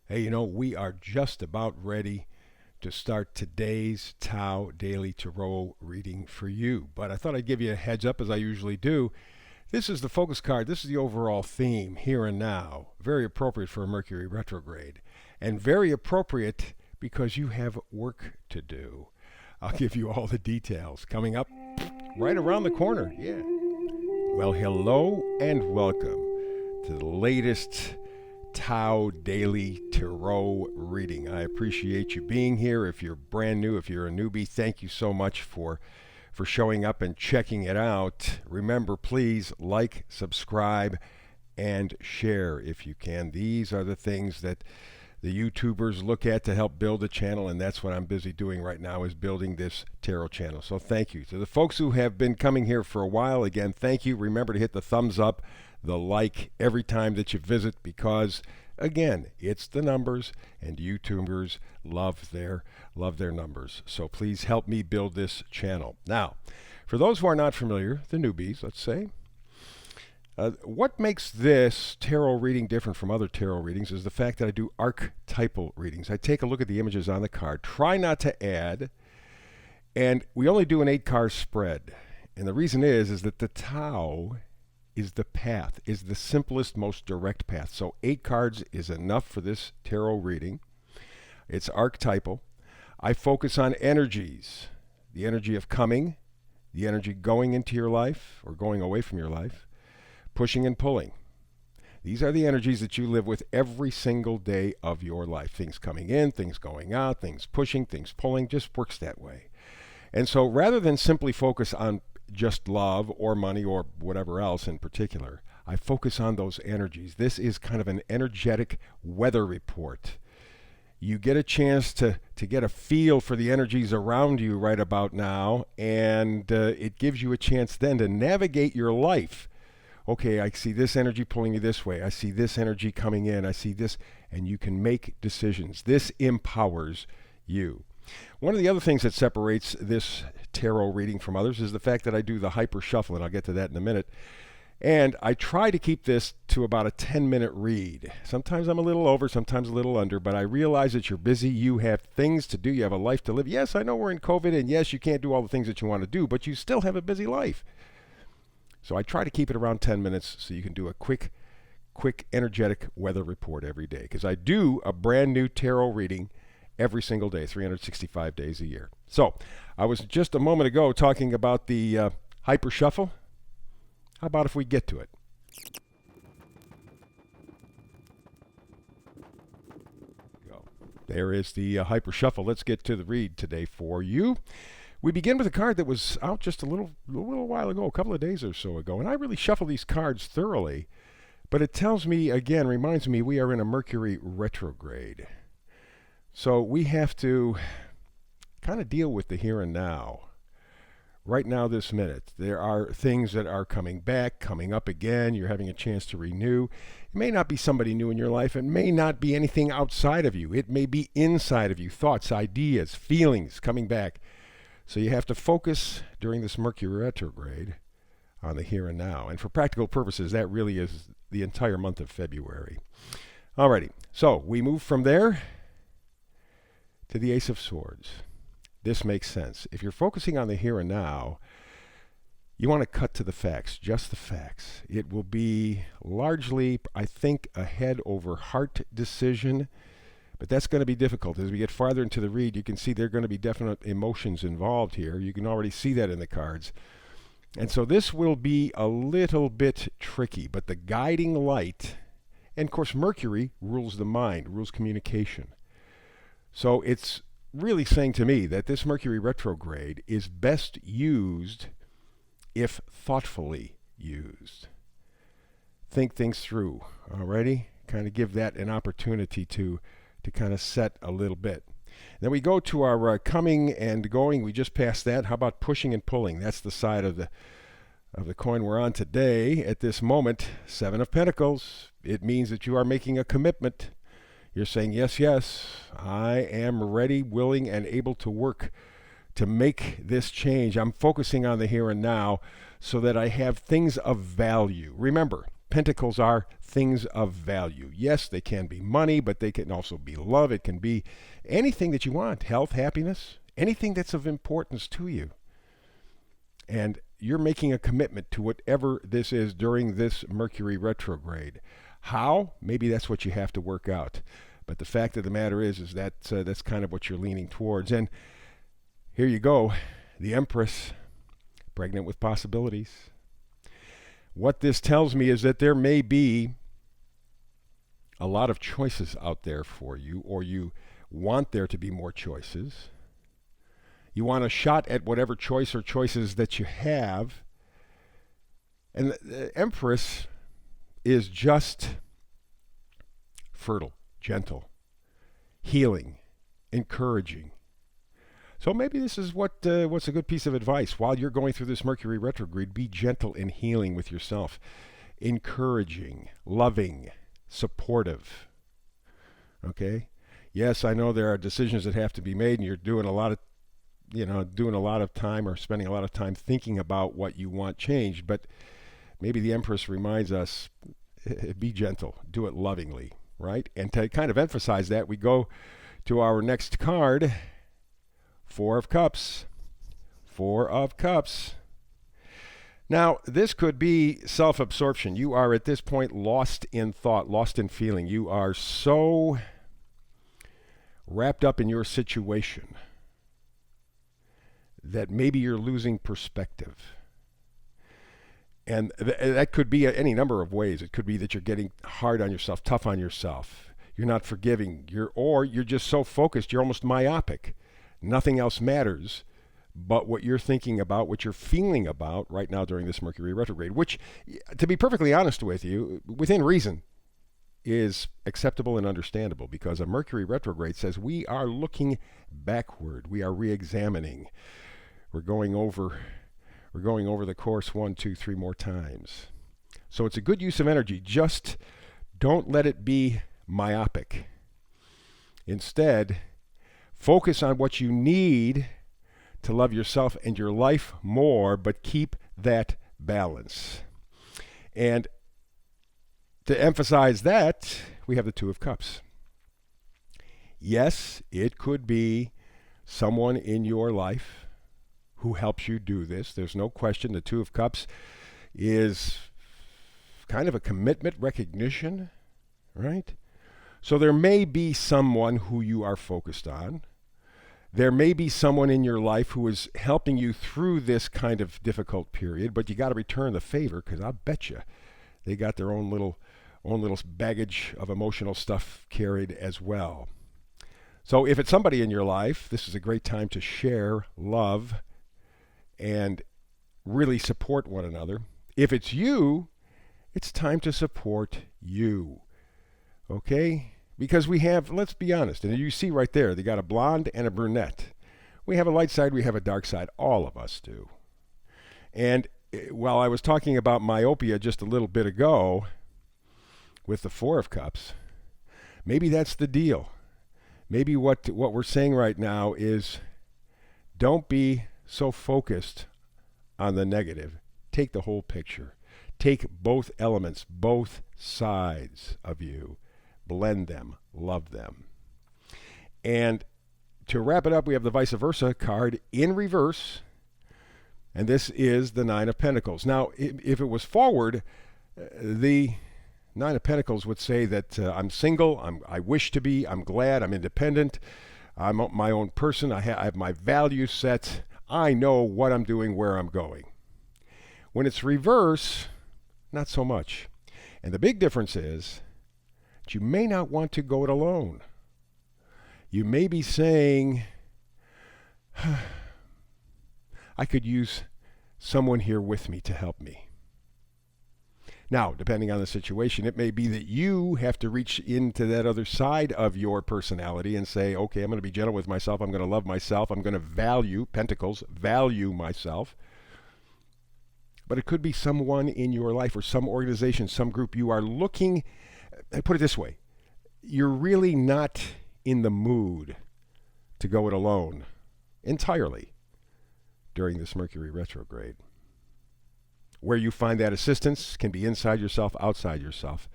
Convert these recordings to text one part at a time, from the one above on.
Hey, we are just about ready to start today's Tao Daily Tarot reading for you. But I thought I'd give you a heads up as I usually do. This is the focus card. This is the overall theme, here and now. Very appropriate for a Mercury retrograde. And very appropriate because you have work to do. I'll give you all the details coming up right around the corner. Yeah. Well, hello and welcome to the latest Tao Daily Tarot reading. I appreciate you being here. If you're brand new, if you're a newbie, thank you so much for showing up and checking it out. Remember, please like, subscribe, and share if you can. These are the things that the YouTubers look at to help build a channel, and that's what I'm busy doing right now, is building this tarot channel. So thank you. To the folks who have been coming here for a while, again, thank you. Remember to hit the thumbs up, the like every time that you visit, because again, it's the numbers, and YouTubers love their numbers. So please help me build this channel. Now, for those who are not familiar, the newbies, let's say, what makes this tarot reading different from other tarot readings is the fact that I do archetypal readings. I take a look at the images on the card, try not to add, and we only do an 8-card spread. And the reason is that the Tao is the path, is the simplest, most direct path. So 8 cards is enough for this tarot reading. It's archetypal. I focus on energies, the energy of coming, the energy going into your life or going away from your life, pushing and pulling. These are the energies that you live with every single day of your life. Things coming in, things going out, things pushing, things pulling, just works that way. And so rather than simply focus on just love or money or whatever else in particular, I focus on those energies. This is kind of an energetic weather report. You get a chance to get a feel for the energies around you right about now, and it gives you a chance then to navigate your life. Okay, I see this energy pulling you this way. I see this energy coming in. I see this, and you can make decisions. This empowers you. One of the other things that separates this tarot reading from others is the fact that I do the hyper shuffle, and I'll get to that in a minute. And I try to keep this to about a 10-minute read. Sometimes I'm a little over, sometimes a little under, but I realize that you're busy, you have things to do, you have a life to live. Yes, I know we're in COVID, and yes, you can't do all the things that you want to do, but you still have a busy life. So I try to keep it around 10 minutes so you can do a quick, energetic weather report every day. Because I do a brand new tarot reading every single day, 365 days a year. So I was just a moment ago talking about the hyper shuffle. How about if we get to it? There is the hyper shuffle. Let's get to the read today for you. We begin with a card that was out just a little while ago, a couple of days or so ago, and I really shuffle these cards thoroughly, but it tells me, again, reminds me we are in a Mercury retrograde. So we have to kind of deal with the here and now. Right now, this minute, there are things that are coming back, coming up again. You're having a chance to renew. It may not be somebody new in your life. It may not be anything outside of you. It may be inside of you, thoughts, ideas, feelings coming back. So you have to focus during this Mercury retrograde on the here and now. And for practical purposes, that really is the entire month of February. Alrighty, so we move from there to the Ace of Swords. This makes sense. If you're focusing on the here and now, you want to cut to the facts, just the facts. It will be largely, I think, a head over heart decision. But that's going to be difficult. As we get farther into the read, you can see there are going to be definite emotions involved here. You can already see that in the cards. And so this will be a little bit tricky, but the guiding light, and of course Mercury rules the mind, rules communication. So it's really saying to me that this Mercury retrograde is best used if thoughtfully used. Think things through, alrighty? Kind of give that an opportunity to kind of set a little bit. Then we go to our coming and going. We just passed that. How about pushing and pulling? That's the side of the coin we're on today. At this moment, 7 of Pentacles. It means that you are making a commitment. You're saying, yes, I am ready, willing, and able to work to make this change. I'm focusing on the here and now so that I have things of value. Remember, Pentacles are things of value. Yes, they can be money, but they can also be love. It can be anything that you want, health, happiness, anything that's of importance to you. And you're making a commitment to whatever this is during this Mercury retrograde. How? Maybe that's what you have to work out. But the fact of the matter is that that's kind of what you're leaning towards. And here you go, the Empress, pregnant with possibilities. What this tells me is that there may be a lot of choices out there for you, or you want there to be more choices. You want a shot at whatever choice or choices that you have. And the Empress is just fertile, gentle, healing, encouraging. So maybe this is what's a good piece of advice. While you're going through this Mercury retrograde, be gentle and healing with yourself. Encouraging, loving, supportive. Okay? Yes, I know there are decisions that have to be made, and you're doing a lot of time or spending a lot of time thinking about what you want changed. But maybe the Empress reminds us, be gentle, do it lovingly, right? And to kind of emphasize that, we go to our next card, Four of Cups. Four of Cups. Now, this could be self-absorption. You are at this point lost in thought, lost in feeling. You are so wrapped up in your situation that maybe you're losing perspective. And that could be any number of ways. It could be that you're getting hard on yourself, tough on yourself. You're not forgiving. Or you're just so focused, you're almost myopic. Nothing else matters but what you're thinking about, what you're feeling about right now during this Mercury retrograde, which, to be perfectly honest with you, within reason, is acceptable and understandable, because a Mercury retrograde says we are looking backward. We are re-examining. We're going over the course 1, 2, 3 more times. So it's a good use of energy. Just don't let it be myopic. Instead, focus on what you need to love yourself and your life more, but keep that balance. And to emphasize that, we have the Two of Cups. Yes, it could be someone in your life who helps you do this. There's no question. The Two of Cups is kind of a commitment, recognition, right? So there may be someone who you are focused on. There may be someone in your life who is helping you through this kind of difficult period, but you got to return the favor, because I bet you they got their own little baggage of emotional stuff carried as well. So if it's somebody in your life, this is a great time to share love and really support one another. If it's you, it's time to support you. Okay? Because we have, let's be honest, and you see right there, they got a blonde and a brunette. We have a light side, we have a dark side. All of us do. And while I was talking about myopia just a little bit ago with the Four of Cups, maybe that's the deal. Maybe what we're saying right now is, don't be so focused on the negative. Take the whole picture. Take both elements, both sides of you. Blend them, love them. And to wrap it up, we have the vice versa card in reverse, and this is the Nine of Pentacles. Now, if it was forward, the Nine of Pentacles would say that I'm single, I wish to be, I'm glad, I'm independent, I'm my own person, I have my value set, I know what I'm doing, where I'm going. When it's reverse, not so much. And the big difference is, you may not want to go it alone. You may be saying, I could use someone here with me to help me. Now, depending on the situation, it may be that you have to reach into that other side of your personality and say, okay, I'm going to be gentle with myself. I'm going to love myself. I'm going to value, Pentacles, value myself. But it could be someone in your life or some organization, some group you are looking. I put it this way, you're really not in the mood to go it alone entirely during this Mercury retrograde. Where you find that assistance can be inside yourself, outside yourself.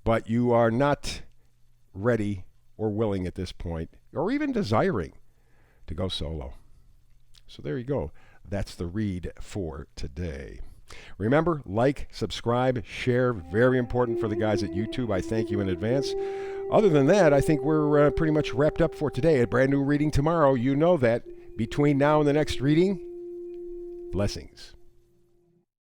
But you are not ready or willing at this point, or even desiring to go solo. So there you go. That's the read for today. Remember, like, subscribe, share. Very important for the guys at YouTube. I thank you in advance. Other than that, I think we're pretty much wrapped up for today. A brand new reading tomorrow. You know that. Between now and the next reading, blessings.